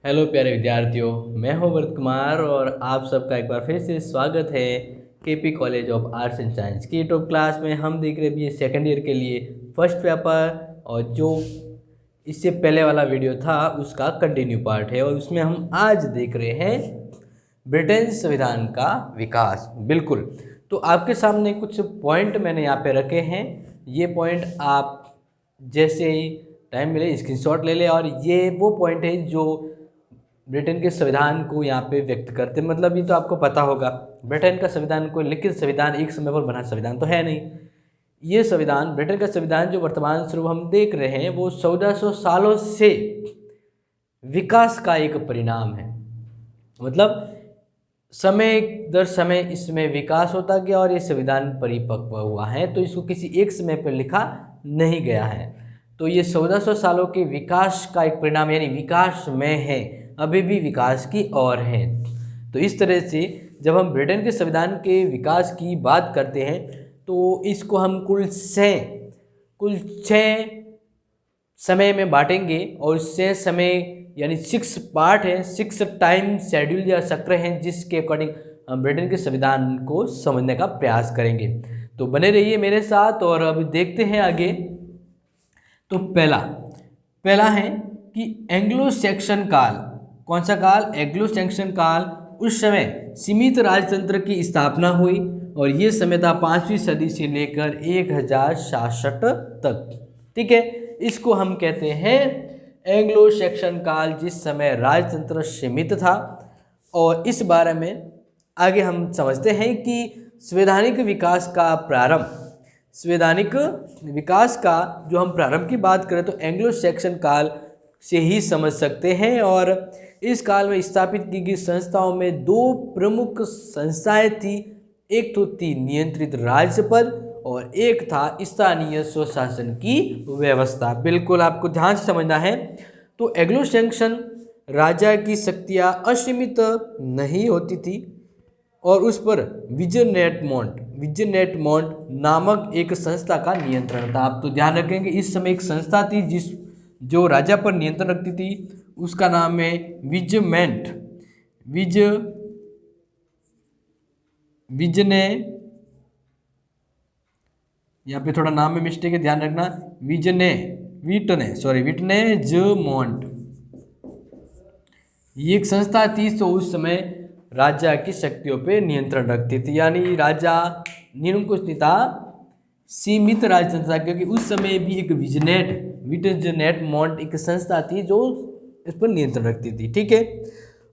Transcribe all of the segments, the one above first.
Hello प्यारे विद्यार्थियों, मैं हूं भरत कुमार और आप सबका एक बार फिर से स्वागत है KP college of arts and science की यूट्यूब क्लास में। हम देख रहे हैं सेकेंड ईयर के लिए फर्स्ट पेपर, और जो इससे पहले वाला वीडियो था उसका कंटिन्यू पार्ट है, और उसमें हम आज देख रहे हैं ब्रिटेन संविधान का विकास। बिल्कुल, तो आपके सामने कुछ पॉइंट मैंने यहाँ पे रखे हैं। ये पॉइंट आप जैसे ही टाइम मिले स्क्रीनशॉट ले ले, और ये वो पॉइंट है जो ब्रिटेन के संविधान को यहाँ पे व्यक्त करते। मतलब ये तो आपको पता होगा, ब्रिटेन का संविधान कोई लिखित संविधान, एक समय पर बना संविधान तो है नहीं। ये संविधान, ब्रिटेन का संविधान जो वर्तमान स्वरूप हम देख रहे हैं, वो 1400 सालों से विकास का एक परिणाम है। मतलब समय दर समय इसमें विकास होता गया और ये संविधान परिपक्व हुआ है, तो इसको किसी एक समय पर लिखा नहीं गया है। तो ये 1400 सालों के विकास का एक परिणाम, यानी विकास में है, अभी भी विकास की ओर है। तो इस तरह से जब हम ब्रिटेन के संविधान के विकास की बात करते हैं तो इसको हम कुल छः समय में बांटेंगे, और 6 समय यानी 6 पार्ट है, 6 टाइम शेड्यूल या चक्र हैं, जिसके अकॉर्डिंग हम ब्रिटेन के संविधान को समझने का प्रयास करेंगे। तो बने रहिए मेरे साथ और अभी देखते हैं आगे। तो पहला है कि एंग्लो सैक्सन काल। कौन सा काल? एंग्लो सैक्सन काल। उस समय सीमित राजतंत्र की स्थापना हुई, और ये समय था 5वीं सदी से लेकर 1066 तक। ठीक है, इसको हम कहते हैं एंग्लो सैक्सन काल, जिस समय राजतंत्र सीमित था। और इस बारे में आगे हम समझते हैं कि संवैधानिक विकास का जो हम प्रारंभ की बात करें तो एंग्लो सैक्सन काल से ही समझ सकते हैं। और इस काल में स्थापित की गई संस्थाओं में 2 प्रमुख संस्थाएं थी। एक तो थी नियंत्रित राज्य पद, और एक था स्थानीय स्वशासन की व्यवस्था। बिल्कुल आपको ध्यान से समझना है। तो एंग्लो सैक्सन राजा की शक्तियां असीमित नहीं होती थी, और उस पर विजनेटमोंट नामक एक संस्था का नियंत्रण था। आप तो ध्यान रखेंगे, इस समय एक संस्था थी जो राजा पर नियंत्रण रखती थी, उसका नाम है विजने। यहाँ पे थोड़ा नाम में मिस्टेक है, ध्यान रखना। विटनेजमोंट ये एक संस्था थी, तो उस समय राजा की शक्तियों पे नियंत्रण रखती थी, यानी राजा निरंकुश नहीं था, सीमित राजतंत्र था, क्योंकि उस समय भी एक विटनेजमोंट एक संस्था थी जो इस पर नियंत्रण रखती थी। ठीक है,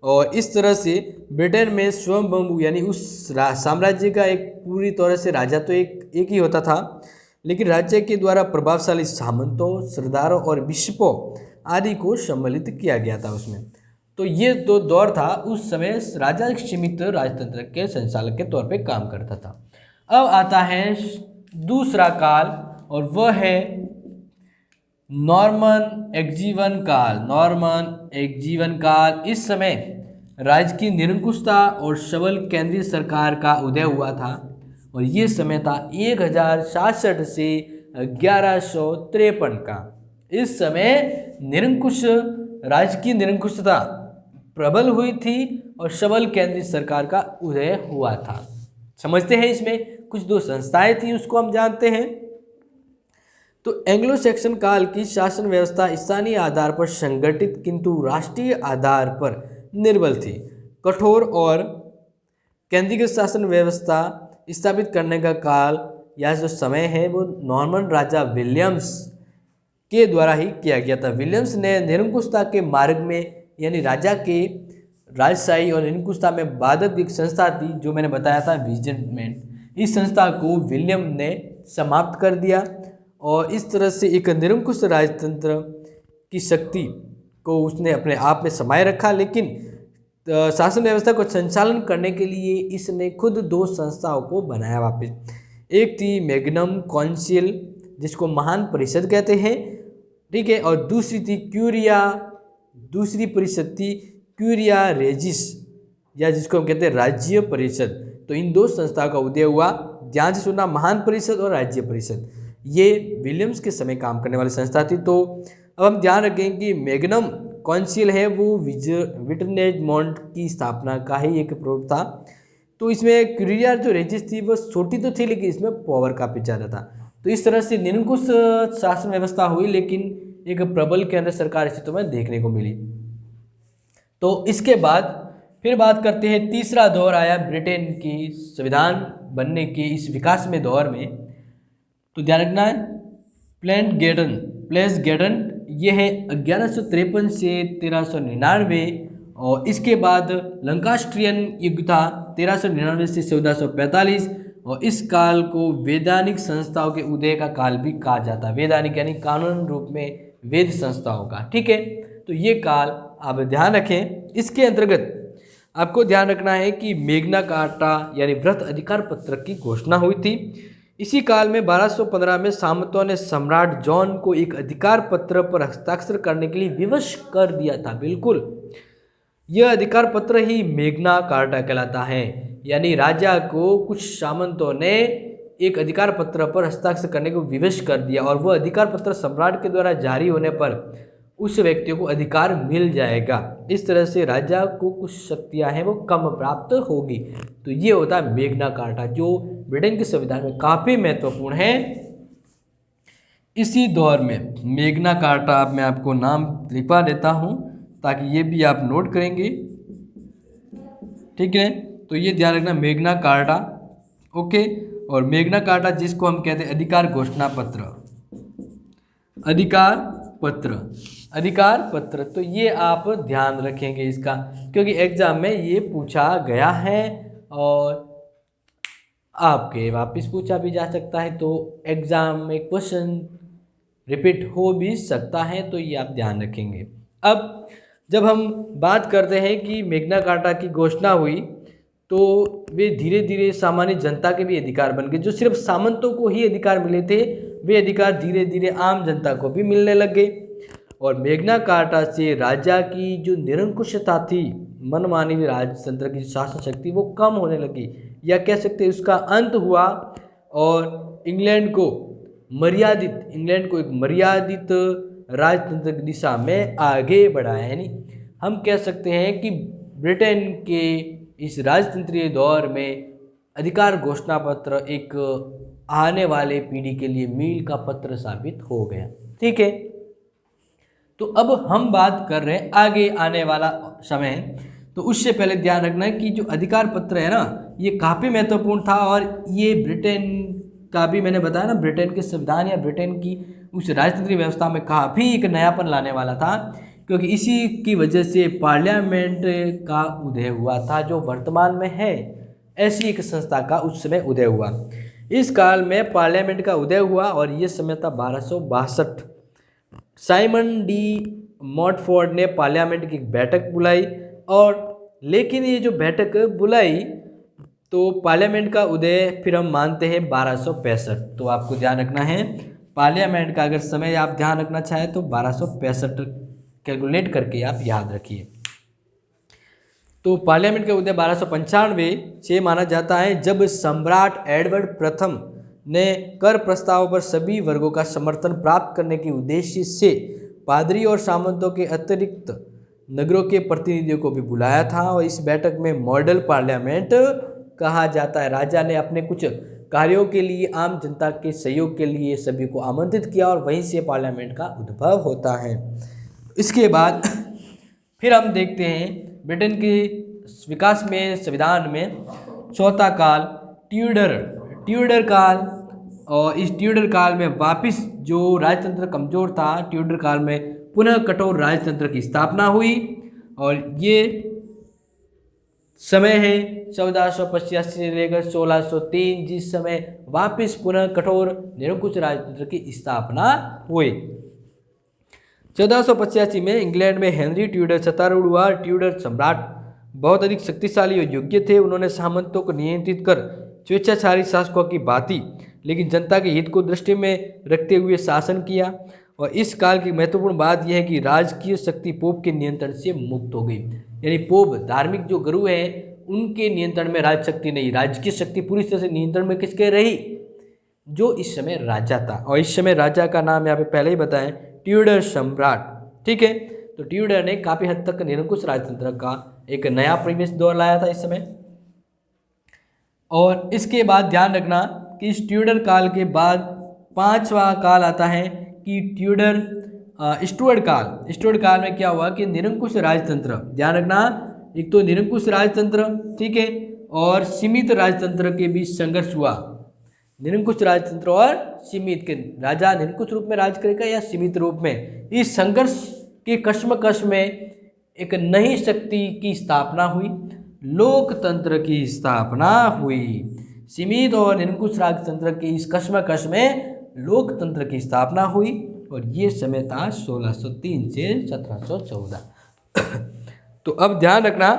और इस तरह से ब्रिटेन में स्वयंभू यानी उस साम्राज्य का एक पूरी तरह से राजा तो एक ही होता था, लेकिन राज्य के द्वारा प्रभावशाली सामंतों, सरदारों और बिशपों आदि को सम्मिलित किया गया था उसमें। तो ये दो दौर था। उस समय राजा सीमित राजतंत्र के संचालक के तौर पे काम करता था। अब आता है दूसरा काल, और वह है नॉर्मन एग्जीवन काल। इस समय राज्य की निरंकुशता और सबल केंद्रीय सरकार का उदय हुआ था, और ये समय था 1066 से 1153 का। इस समय राज्य की निरंकुशता प्रबल हुई थी और सबल केंद्रीय सरकार का उदय हुआ था। समझते हैं, इसमें कुछ 2 संस्थाएं थी, उसको हम जानते हैं। तो एंग्लो सैक्सन काल की शासन व्यवस्था स्थानीय आधार पर संगठित किंतु राष्ट्रीय आधार पर निर्बल थी। कठोर और केंद्रीय शासन व्यवस्था स्थापित करने का काल या जो समय है वो नॉर्मन राजा विलियम्स के द्वारा ही किया गया था। विलियम्स ने निरंकुशता के मार्ग में, यानी राजा के राजशाही और निरंकुशता में बाधक एक संस्था थी जो मैंने बताया था विजनमेंट, इस संस्था को विलियम ने समाप्त कर दिया, और इस तरह से एक निरंकुश राजतंत्र की शक्ति को उसने अपने आप में समाये रखा। लेकिन शासन व्यवस्था को संचालन करने के लिए इसने खुद 2 संस्थाओं को बनाया वापस। एक थी मैग्नम काउंसिल, जिसको महान परिषद कहते हैं, ठीक है, और दूसरी परिषद थी क्यूरिया रेजिस, या जिसको हम कहते हैं राज्य परिषद। तो इन 2 संस्थाओं का उदय हुआ। ध्यान से सुनना, महान परिषद और राज्य परिषद, ये विलियम्स के समय काम करने वाली संस्था थी। तो अब हम ध्यान रखें कि मैग्नम कौंसिल है वो विटनेजमॉन्ट की स्थापना का ही एक प्रूफ था। तो इसमें क्यूरिया जो रेजिस थी वो छोटी तो थी, लेकिन इसमें पावर काफ़ी ज़्यादा था। तो इस तरह से निरंकुश शासन व्यवस्था हुई, लेकिन एक प्रबल केंद्र सरकार अस्तित्व में देखने को मिली। तो इसके बाद फिर बात करते हैं, तीसरा दौर आया ब्रिटेन की संविधान बनने के इस विकास में दौर में। तो ध्यान रखना है, प्लेस गेडन ये है 1153 से 1399, और इसके बाद लंकास्ट्रियन युग था 1399 से 1445, और इस काल को वैधानिक संस्थाओं के उदय का काल भी कहा जाता है। वैधानिक यानी कानून रूप में वेद संस्थाओं का, ठीक है। तो ये काल आप ध्यान रखें। इसके अंतर्गत आपको ध्यान रखना है कि मैग्ना कार्टा यानी वृहत अधिकार पत्र की घोषणा हुई थी। इसी काल में 1215 में सामंतों ने सम्राट जॉन को एक अधिकार पत्र पर हस्ताक्षर करने के लिए विवश कर दिया था। बिल्कुल, यह अधिकार पत्र ही मैग्ना कार्टा कहलाता है। यानी राजा को कुछ सामंतों ने एक अधिकार पत्र पर हस्ताक्षर करने को विवश कर दिया, और वह अधिकार पत्र सम्राट के द्वारा जारी होने पर उस व्यक्ति को अधिकार मिल जाएगा। इस तरह से राजा को कुछ शक्तियां हैं वो कम प्राप्त होगी। तो ये होता है मैग्ना कार्टा, जो ब्रिटेन के संविधान में काफ़ी महत्वपूर्ण है। इसी दौर में मैग्ना कार्टा, अब मैं आपको नाम लिखवा देता हूँ ताकि ये भी आप नोट करेंगे, ठीक है। तो ये ध्यान रखना, मैग्ना कार्टा, ओके। और मैग्ना कार्टा जिसको हम कहते हैं अधिकार घोषणा पत्र, अधिकार पत्र, तो ये आप ध्यान रखेंगे इसका, क्योंकि एग्जाम में ये पूछा गया है और आपके वापस पूछा भी जा सकता है। तो एग्जाम में क्वेश्चन रिपीट हो भी सकता है, तो ये आप ध्यान रखेंगे। अब जब हम बात करते हैं कि मैग्ना कार्टा की घोषणा हुई, तो वे धीरे धीरे सामान्य जनता के भी अधिकार बन गए। जो सिर्फ सामंतों को ही अधिकार मिले थे, वे अधिकार धीरे धीरे आम जनता को भी मिलने लगे। और मैग्ना कार्टा से राजा की जो निरंकुशता थी, मनमानी राजतंत्र की शासन शक्ति, वो कम होने लगी, या कह सकते हैं उसका अंत हुआ। और इंग्लैंड को एक मर्यादित राजतंत्र की दिशा में आगे बढ़ाया। यानी हम कह सकते हैं कि ब्रिटेन के इस राजतंत्रीय दौर में अधिकार घोषणा पत्र एक आने वाले पीढ़ी के लिए मील का पत्र साबित हो गया, ठीक है। तो अब हम बात कर रहे हैं आगे आने वाला समय। तो उससे पहले ध्यान रखना है कि जो अधिकार पत्र है ना, ये काफ़ी महत्वपूर्ण था, और ये ब्रिटेन का भी मैंने बताया ना, ब्रिटेन के संविधान या ब्रिटेन की उस राजतंत्रीय व्यवस्था में काफ़ी एक नयापन लाने वाला था, क्योंकि इसी की वजह से पार्लियामेंट का उदय हुआ था, जो वर्तमान में है। ऐसी एक संस्था का उस समय उदय हुआ। इस काल में पार्लियामेंट का उदय हुआ, और ये समय था 1262। साइमन डी मॉटफोर्ड ने पार्लियामेंट की एक बैठक बुलाई, और लेकिन ये जो बैठक बुलाई, तो पार्लियामेंट का उदय फिर हम मानते हैं 1265। तो आपको ध्यान रखना है, पार्लियामेंट का अगर समय आप ध्यान रखना चाहें तो 1265 कैलकुलेट करके आप याद रखिए। तो पार्लियामेंट का उदय 1295 से माना जाता है, जब सम्राट एडवर्ड प्रथम ने कर प्रस्ताव पर सभी वर्गों का समर्थन प्राप्त करने के उद्देश्य से पादरी और सामंतों के अतिरिक्त नगरों के प्रतिनिधियों को भी बुलाया था। और इस बैठक में मॉडल पार्लियामेंट कहा जाता है। राजा ने अपने कुछ कार्यों के लिए आम जनता के सहयोग के लिए सभी को आमंत्रित किया, और वहीं से पार्लियामेंट का उद्भव होता है। इसके बाद फिर हम देखते हैं ब्रिटेन के विकास में, संविधान में चौथा काल ट्यूडर काल। और इस ट्यूडर काल में वापस जो राजतंत्र कमज़ोर था, ट्यूडर काल में पुनः कठोर राजतंत्र की स्थापना हुई, और ये समय है 1485 से लेकर 1603, जिस समय वापस पुनः कठोर निरंकुश राजतंत्र की स्थापना हुई। 1485 में इंग्लैंड में हेनरी ट्यूडर सत्तारूढ़ हुआ। ट्यूडर सम्राट बहुत अधिक शक्तिशाली और योग्य थे। उन्होंने सामंतों को नियंत्रित कर स्वेच्छाचारी शासकों की भांति, लेकिन जनता के हित को दृष्टि में रखते हुए शासन किया। और इस काल की महत्वपूर्ण बात यह है कि राजकीय शक्ति पोप के नियंत्रण से मुक्त हो गई। यानी पोप, धार्मिक जो गुरु हैं, उनके नियंत्रण में राजशक्ति नहीं, राजकीय शक्ति पूरी तरह से नियंत्रण में किसके रही? जो इस समय राजा था। और इस समय राजा का नाम यहाँ पे पहले ही बताएं, ट्यूडर सम्राट, ठीक है। तो ट्यूडर ने काफ़ी हद तक निरंकुश राजतंत्र का एक नया परिवेश दौर लाया था इस समय। और इसके बाद ध्यान रखना कि इस ट्यूडर काल के बाद 5वां काल आता है कि ट्यूडर स्टुअर्ट काल। स्टुअर्ट काल में क्या हुआ कि निरंकुश राजतंत्र, ध्यान रखना, एक तो निरंकुश राजतंत्र, ठीक है, और सीमित राजतंत्र के बीच संघर्ष हुआ। निरंकुश राजतंत्र और सीमित के राजा निरंकुश रूप में राज करेगा या सीमित रूप में, इस संघर्ष के कश्मकश में एक नई शक्ति की स्थापना हुई, लोकतंत्र की स्थापना हुई। सीमित और निरंकुश राजतंत्र के इस कश्मकश में लोकतंत्र की स्थापना हुई और ये समय था 1603 से 1714। तो अब ध्यान रखना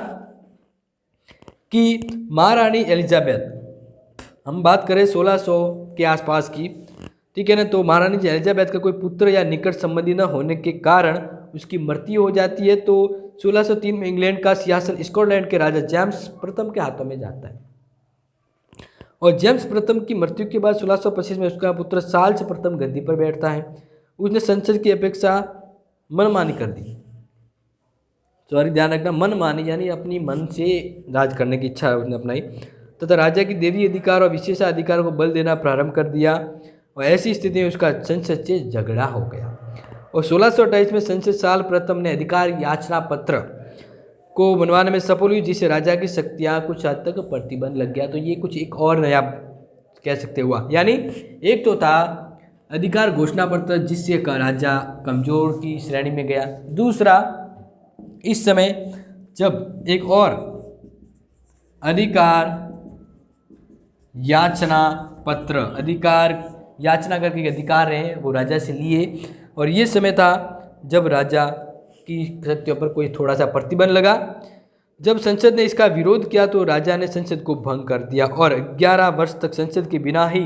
कि महारानी एलिजाबेथ, हम बात करें 1600 के आसपास की, ठीक है ना, तो महारानी एलिजाबेथ का कोई पुत्र या निकट संबंधी न होने के कारण उसकी मृत्यु हो जाती है। तो 1603 में इंग्लैंड का सिंहासन स्कॉटलैंड के राजा जेम्स प्रथम के हाथों में जाता है और जेम्स प्रथम की मृत्यु के बाद 1625 में उसका पुत्र चार्ल्स प्रथम गद्दी पर बैठता है। उसने संसद की अपेक्षा मनमानी कर दी, सॉरी ध्यान रखना, मनमानी यानी अपनी मन से राज करने की इच्छा उसने अपनाई, तथा राजा की देवी अधिकार और विशेषाधिकार को बल देना प्रारंभ कर दिया और ऐसी स्थिति में उसका संसद से झगड़ा हो गया। और 1628 में संसद साल प्रथम ने अधिकार याचना पत्र को बनवाने में सफल हुई, जिससे राजा की शक्तियाँ कुछ हद तक प्रतिबंध लग गया। तो ये कुछ एक और नया कह सकते हुआ, यानी एक तो था अधिकार घोषणा पत्र जिससे राजा कमजोर की श्रेणी में गया, दूसरा इस समय जब एक और अधिकार याचना पत्र, अधिकार याचना करके अधिकार रहे वो राजा से लिए, और ये समय था जब राजा की शक्तियों पर कोई थोड़ा सा प्रतिबंध लगा। जब संसद ने इसका विरोध किया तो राजा ने संसद को भंग कर दिया और 11 वर्ष तक संसद के बिना ही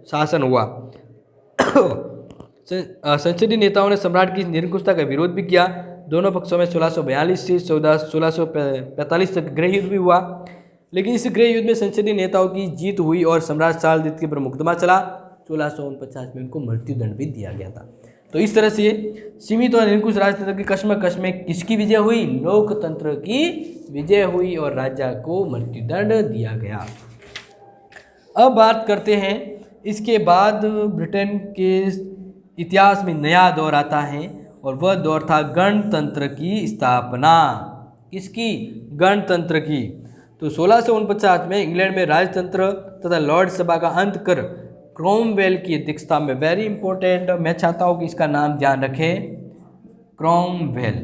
शासन हुआ। संसदीय नेताओं ने सम्राट की निरंकुशता का विरोध भी किया। दोनों पक्षों में 1642 से 1645 तक गृह युद्ध भी हुआ, लेकिन इस गृह युद्ध में संसदीय नेताओं की जीत हुई और सम्राट चार्ल्स द्वितीय पर मुकदमा चला। 1649 में उनको मृत्युदंड भी दिया गया था। तो इस तरह से सीमित और निरंकुश राजतंत्र की कश्मकश में किसकी विजय हुई? लोकतंत्र की विजय हुई और राजा को मृत्युदंड दिया गया। अब बात करते हैं, इसके बाद ब्रिटेन के इतिहास में नया दौर आता है और वह दौर था गणतंत्र की स्थापना। किसकी? गणतंत्र की। तो 1649 में इंग्लैंड में राजतंत्र तथा लॉर्ड सभा का अंत कर क्रोमवेल की अध्यक्षता में, वेरी इंपॉर्टेंट, मैं चाहता हूँ कि इसका नाम ध्यान रखें, क्रोमवेल।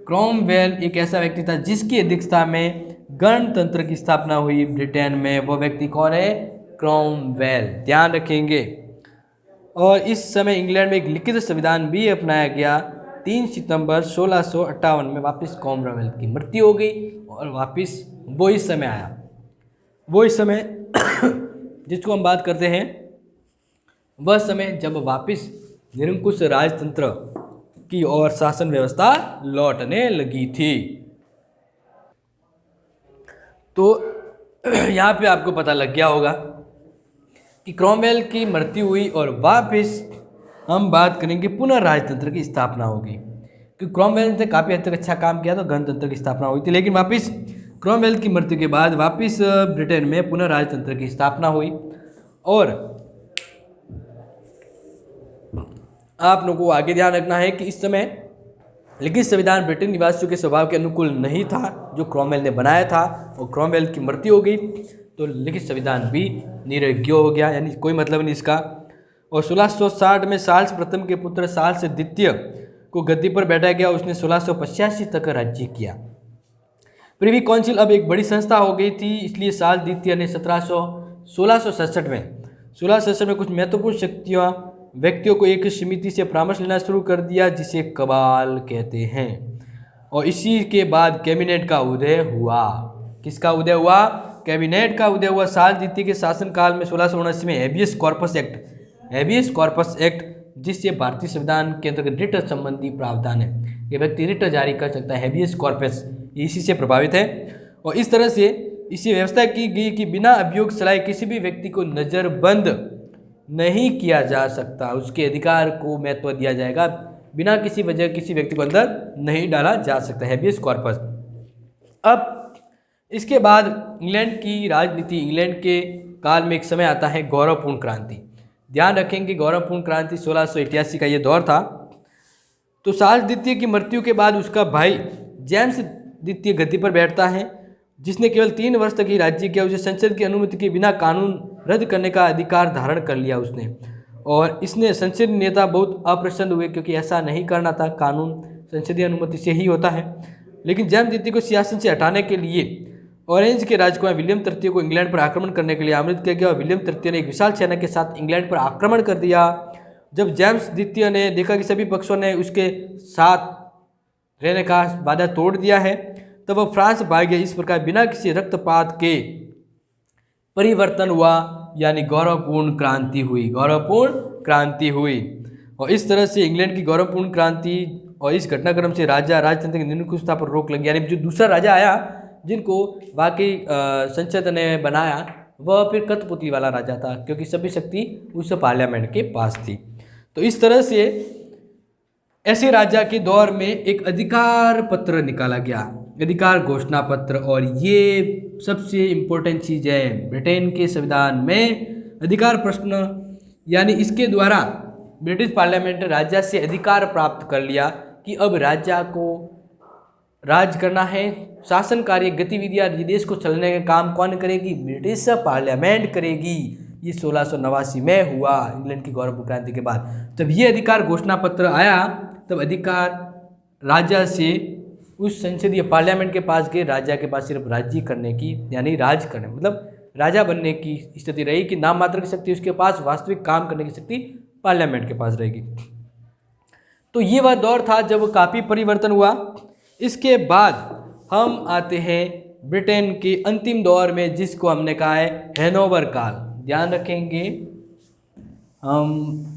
क्रोमवेल एक ऐसा व्यक्ति था जिसकी अध्यक्षता में गणतंत्र की स्थापना हुई ब्रिटेन में। वो व्यक्ति कौन है? क्रोमवेल, ध्यान रखेंगे। और इस समय इंग्लैंड में एक लिखित संविधान भी अपनाया गया। 3 सितंबर 1658 में वापस क्रोमवेल की मृत्यु हो गई और वापस वो इस समय आया, वो इस समय जिसको हम बात करते हैं, वह समय जब वापस निरंकुश राजतंत्र की और शासन व्यवस्था लौटने लगी थी। तो यहाँ पे आपको पता लग गया होगा कि क्रोमवेल की मृत्यु हुई और वापस हम बात करेंगे पुनः राजतंत्र की स्थापना होगी, क्योंकि क्रोमवेल ने काफ़ी हद तक अच्छा काम किया तो गणतंत्र की स्थापना हुई थी। लेकिन वापस क्रोमवेल की मृत्यु के बाद वापस ब्रिटेन में पुनः राजतंत्र की स्थापना हुई। और आप लोगों को आगे ध्यान रखना है कि इस समय लिखित संविधान ब्रिटेन निवासियों के स्वभाव के अनुकूल नहीं था जो क्रोमवेल ने बनाया था, और क्रोमवेल की मृत्यु हो गई तो लिखित संविधान भी निरग्य हो गया, यानी कोई मतलब नहीं इसका। और 1660 में चार्ल्स प्रथम के पुत्र चार्ल्स द्वितीय को गद्दी पर बैठा गया। उसने 1685 तक राज्य किया। प्रिवी काउंसिल अब एक बड़ी संस्था हो गई थी, इसलिए चार्ल्स द्वितीय ने 1667 में कुछ महत्वपूर्ण शक्तियाँ व्यक्तियों को एक समिति से परामर्श लेना शुरू कर दिया जिसे कबाल कहते हैं। और इसी के बाद कैबिनेट का उदय हुआ। किसका उदय हुआ? कैबिनेट का उदय हुआ। चार्ल्स द्वितीय के शासनकाल में 1679 में हैबियस कॉर्पस एक्ट, जिससे भारतीय संविधान के अंतर्गत रिट संबंधी प्रावधान है, ये व्यक्ति रिट जारी कर सकता है, हैबियस कॉर्पस, इसी से प्रभावित है। और इस तरह से इसी व्यवस्था की गई कि बिना अभियोग चलाए किसी भी व्यक्ति को नज़रबंद नहीं किया जा सकता, उसके अधिकार को महत्व दिया जाएगा, बिना किसी वजह किसी व्यक्ति को अंदर नहीं डाला जा सकता, हैबियस कॉर्पस। अब इसके बाद इंग्लैंड की राजनीति, इंग्लैंड के काल में एक समय आता है गौरवपूर्ण क्रांति। ध्यान रखेंगे गौरवपूर्ण क्रांति 1688 का ये दौर था। तो चार्ल्स द्वितीय की मृत्यु के बाद उसका भाई जेम्स द्वितीय गद्दी पर बैठता है, जिसने केवल 3 वर्ष तक ही राज्य किया। उसे संसद की अनुमति के बिना कानून रद्द करने का अधिकार धारण कर लिया उसने, और इसने संसदीय नेता बहुत अप्रसन्न हुए, क्योंकि ऐसा नहीं करना था, कानून संसदीय अनुमति से ही होता है। लेकिन जेम्स द्वितीय को सियासत से हटाने के लिए ऑरेंज के राजकुमार विलियम तृतीय को इंग्लैंड पर आक्रमण करने के लिए आमंत्रित किया गया, और विलियम तृतीय ने एक विशाल सेना के साथ इंग्लैंड पर आक्रमण कर दिया। जब जेम्स द्वितीय ने देखा कि सभी पक्षों ने उसके साथ रहने का वादा तोड़ दिया है, तब वह फ्रांस भाग गया। इस प्रकार बिना किसी रक्तपात के परिवर्तन हुआ, यानी गौरवपूर्ण क्रांति हुई, गौरवपूर्ण क्रांति हुई। और इस तरह से इंग्लैंड की गौरवपूर्ण क्रांति और इस घटनाक्रम से राजा राजतंत्र की निरंकुशता पर रोक लगी, यानी जो दूसरा राजा आया जिनको वाकई संसद ने बनाया, वह फिर कठपुतली वाला राजा था, क्योंकि सभी शक्ति उस पार्लियामेंट के पास थी। तो इस तरह से ऐसे राजा के दौर में एक अधिकार पत्र निकाला गया, अधिकार घोषणा पत्र, और ये सबसे इम्पोर्टेंट चीज़ है ब्रिटेन के संविधान में अधिकार प्रश्न, यानी इसके द्वारा ब्रिटिश पार्लियामेंट ने राजा से अधिकार प्राप्त कर लिया कि अब राजा को राज करना है, शासन कार्य गतिविधियाँ देश को चलने का काम कौन करेगी, ब्रिटिश पार्लियामेंट करेगी। ये 1689 में हुआ इंग्लैंड की गौरवपूर्ण क्रांति के बाद। जब ये अधिकार घोषणा पत्र आया, तब अधिकार राजा से उस संसदीय पार्लियामेंट के पास गए, राजा के पास सिर्फ राज्य करने की, यानी राज करने मतलब राजा बनने की स्थिति रही कि नाम मात्र की शक्ति उसके पास, वास्तविक काम करने की शक्ति पार्लियामेंट के पास रहेगी। तो ये वह दौर था जब काफ़ी परिवर्तन हुआ। इसके बाद हम आते हैं ब्रिटेन के अंतिम दौर में, जिसको हमने कहा है हैनोवर काल। ध्यान रखेंगे,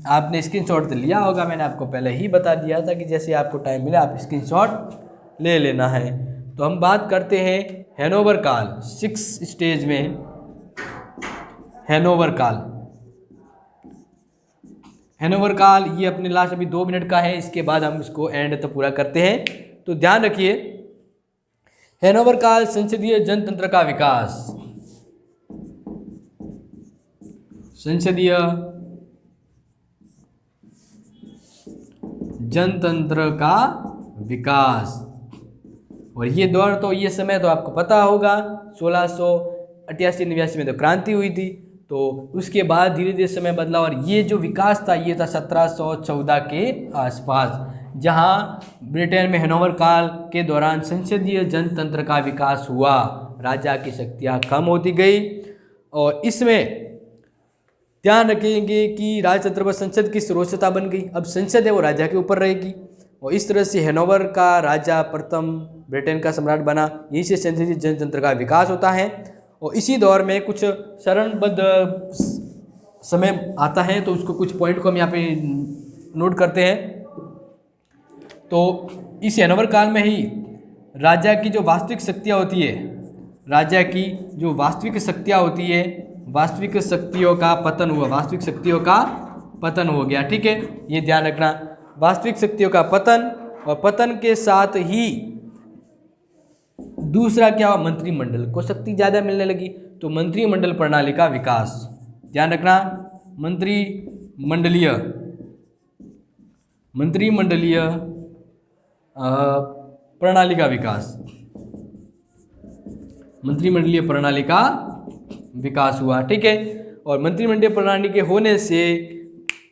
आपने स्क्रीनशॉट तो लिया होगा, मैंने आपको पहले ही बता दिया था कि जैसे आपको टाइम मिला आप स्क्रीनशॉट ले लेना है। तो हम बात करते हैं हैनोवर काल, 6 स्टेज में हैनोवर काल। हैनोवर काल ये अपने लास्ट अभी 2 मिनट का है, इसके बाद हम इसको एंड तक पूरा करते हैं। तो ध्यान रखिए, हैनोवर काल संसदीय जनतंत्र का विकास, संसदीय जनतंत्र का विकास। और ये दौर तो ये समय तो आपको पता होगा 1688-89 में तो क्रांति हुई थी, तो उसके बाद धीरे धीरे समय बदला, और ये जो विकास था ये था 1714 के आसपास, जहां ब्रिटेन में हैनोवर काल के दौरान संसदीय जनतंत्र का विकास हुआ, राजा की शक्तियाँ कम होती गई। और इसमें ध्यान रखेंगे कि राजतंत्र पर संसद की सर्वोच्चता बन गई, अब संसद है वो राजा के ऊपर रहेगी। और इस तरह से हैनोवर का राजा प्रथम ब्रिटेन का सम्राट बना, यहीं से संसदीय जनतंत्र का विकास होता है। और इसी दौर में कुछ चरणबद्ध समय आता है, तो उसको कुछ पॉइंट को हम यहाँ पे नोट करते हैं। तो इस हैनोवर काल में ही राजा की जो वास्तविक शक्तियाँ होती है, राजा की जो वास्तविक शक्तियाँ होती है, वास्तविक शक्तियों का पतन हुआ, वास्तविक शक्तियों का पतन हो गया। ठीक है, ये ध्यान रखना, वास्तविक शक्तियों का पतन, और पतन के साथ ही दूसरा क्या हुआ, मंत्रिमंडल को शक्ति ज़्यादा मिलने लगी, तो मंत्रिमंडल प्रणाली का विकास। ध्यान रखना, मंत्रिमंडलीय प्रणाली का विकास, मंत्रिमंडलीय प्रणाली का विकास हुआ। ठीक है, और मंत्रिमंडलीय प्रणाली के होने से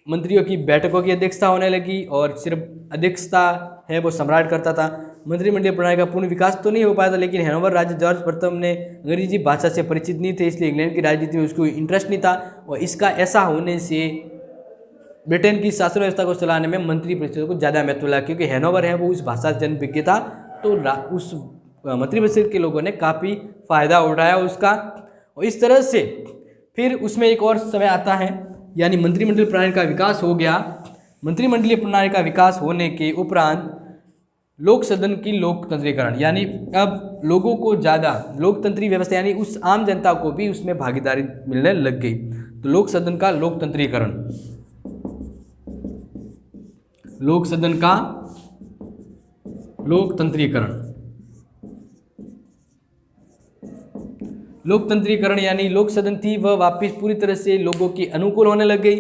मंत्रियों की बैठकों की अध्यक्षता होने लगी, और सिर्फ अध्यक्षता है वो सम्राट करता था। मंत्रिमंडलीय प्रणाली का पूर्ण विकास तो नहीं हो पाया था, लेकिन हैनोवर राजा जॉर्ज प्रथम ने अंग्रेजी भाषा से परिचित नहीं थे, इसलिए इंग्लैंड की राजनीति में उसको इंटरेस्ट नहीं था। और इसका ऐसा होने से ब्रिटेन की शासन व्यवस्था को चलाने में मंत्री परिषद को ज़्यादा महत्व मिला, क्योंकि हैनोवर है वो उस भाषा से जन्मविज्ञ था, तो उस मंत्री परिषद के लोगों ने काफ़ी फ़ायदा उठाया उसका। और इस तरह से फिर उसमें एक और समय आता है, यानी मंत्रिमंडल प्रणाली का विकास हो गया। मंत्रिमंडलीय प्रणाली का विकास होने के उपरांत लोक सदन की लोकतंत्रीकरण, यानी अब लोगों को ज़्यादा लोकतंत्री व्यवस्था, यानी उस आम जनता को भी उसमें भागीदारी मिलने लग गई, तो लोक सदन का लोकतंत्रीकरण। लोक सदन का लोकतंत्रीकरण। लोकतंत्रीकरण यानी लोक सदन थी वह वापस पूरी तरह से लोगों के अनुकूल होने लग गई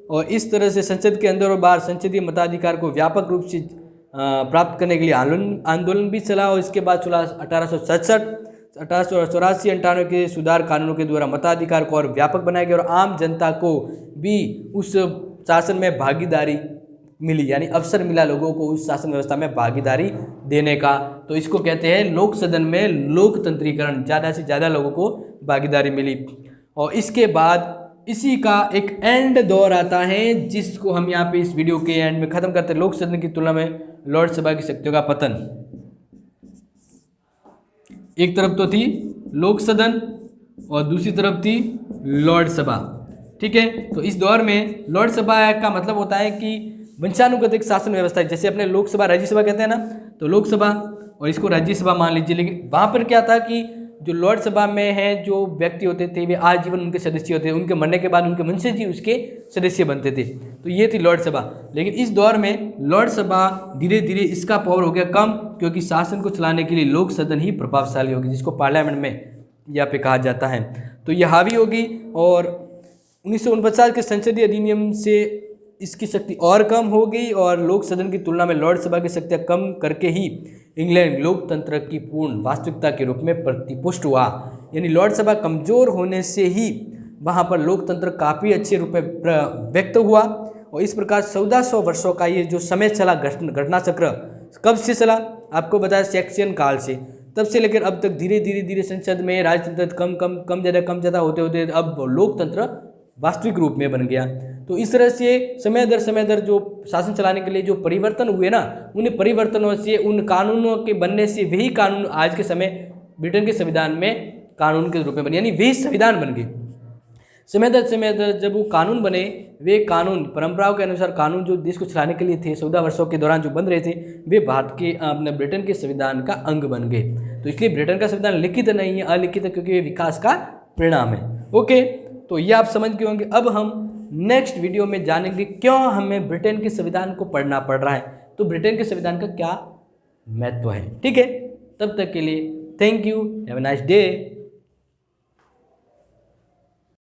और इस तरह से संसद के अंदर और बाहर संसदीय मताधिकार को व्यापक रूप से प्राप्त करने के लिए आंदोलन भी चला और इसके बाद 1867 1884 98 के सुधार कानूनों के द्वारा मताधिकार को और व्यापक बनाया गया और आम जनता को भी उस शासन में भागीदारी मिली, यानी अवसर मिला लोगों को उस शासन व्यवस्था में भागीदारी देने का। तो इसको कहते हैं लोक सदन में लोकतंत्रीकरण, ज़्यादा से ज़्यादा लोगों को भागीदारी मिली। और इसके बाद इसी का एक एंड दौर आता है जिसको हम यहाँ पे इस वीडियो के एंड में ख़त्म करते हैं। लोक सदन की तुलना में लॉर्ड सभा की शक्तियों का पतन। एक तरफ तो थी लोक सदन और दूसरी तरफ थी लॉर्ड सभा, ठीक है। तो इस दौर में लॉर्ड सभा का मतलब होता है कि वंशानुगतिक शासन व्यवस्था है। जैसे अपने लोकसभा राज्यसभा कहते हैं ना, तो लोकसभा और इसको राज्यसभा मान लीजिए। लेकिन वहाँ पर क्या था कि जो लॉर्ड सभा में है जो व्यक्ति होते थे वे आजीवन उनके सदस्य होते थे, उनके मरने के बाद उनके वंशज ही उसके सदस्य बनते थे। तो ये थी लॉर्ड सभा। लेकिन इस दौर में लॉर्ड सभा धीरे धीरे इसका पावर हो गया कम, क्योंकि शासन को चलाने के लिए लोक सदन ही प्रभावशाली होगी, जिसको पार्लियामेंट में यहाँ पे कहा जाता है। तो यह हावी होगी और 1949 के संसदीय अधिनियम से इसकी शक्ति और कम हो गई और लोक सदन की तुलना में लॉर्ड सभा की शक्तियाँ कम करके ही इंग्लैंड लोकतंत्र की पूर्ण वास्तविकता के रूप में प्रतिपुष्ट हुआ। यानी लॉर्ड सभा कमज़ोर होने से ही वहाँ पर लोकतंत्र काफ़ी अच्छे रूप में व्यक्त हुआ और इस प्रकार 1400 वर्षों का ये जो समय चला घटना चक्र कब से चला आपको बताया, सेक्शन काल से। तब से लेकर अब तक धीरे धीरे संसद में राजतंत्र कम ज़्यादा होते होते अब लोकतंत्र वास्तविक रूप में बन गया। तो इस तरह से समय दर जो शासन चलाने के लिए जो परिवर्तन हुए ना, उन परिवर्तनों से, उन कानूनों के बनने से वही कानून आज के समय ब्रिटेन के संविधान में कानून के रूप में बने, यानी वही संविधान बन गए। समय दर जब वो कानून बने, वे कानून परंपराओं के अनुसार कानून जो देश को चलाने के लिए थे 14 वर्षों के दौरान जो बन रहे थे, वे भारत के अपने ब्रिटेन के संविधान का अंग बन गए। तो इसलिए ब्रिटेन का संविधान लिखित नहीं है, अलिखित है, क्योंकि ये विकास का परिणाम है। ओके, तो ये आप समझ गए होंगे। अब हम नेक्स्ट वीडियो में जानेंगे क्यों हमें ब्रिटेन के संविधान को पढ़ना पड़ रहा है, तो ब्रिटेन के संविधान का क्या महत्व है। ठीक है, तब तक के लिए thank you, have a nice day.